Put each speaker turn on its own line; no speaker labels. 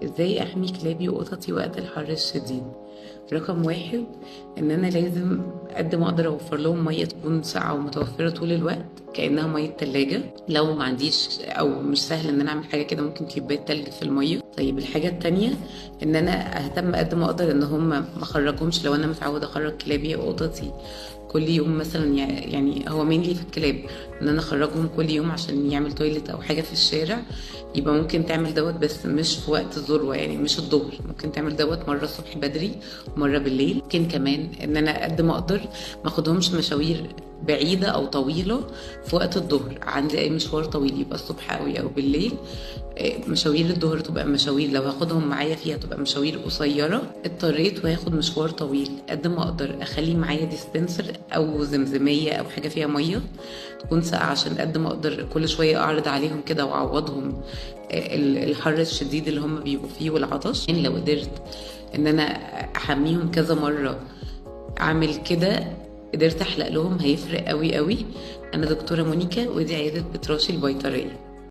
ازاي احمي كلابي وقططي وقت الحر الشديد؟ رقم واحد، ان انا لازم قد ما اقدر اوفر لهم ميه تكون ساقعه ومتوفره طول الوقت كانها ميه تلاجة. لو ما عنديش او مش سهل ان انا اعمل حاجه كده، ممكن كيبات تلج في الميه. طيب الحاجه التانية، ان انا اهتم قد ما اقدر ان هم ما اخرجهمش. لو انا متعوده اخرج كلابي او قططي كل يوم مثلا، يعني هو مين في الكلاب، ان انا اخرجهم كل يوم عشان يعمل تويلت او حاجه في الشارع، يبقى ممكن تعمل دوت بس مش في وقت الذروه، يعني مش الظهر. ممكن تعمل دوت مره الصبح بدري ومره بالليل. ممكن كمان ان انا قد ما اقدر ما اخدهمش مشاوير بعيده او طويله في وقت الظهر. عندي اي مشوار طويل يبقى الصبح قوي او بالليل. مشاوير الظهر تبقى مشاوير لو هاخدهم معايا فيها تبقى مشاوير قصيره. اضطريت وهاخد مشوار طويل، قد ما اقدر اخلي معايا ديسبنسر او زمزميه او حاجه فيها ميه تكون ساقعه، عشان قد ما اقدر كل شويه اعرض عليهم كده واعوضهم الحر الشديد اللي هم بيبقوا فيه والعطش. يعني لو قدرت ان انا احميهم كذا مره اعمل كده، قدرت احلق لهم، هيفرق قوي قوي. انا دكتوره مونيكا ودي عياده بتراشي البيطريه.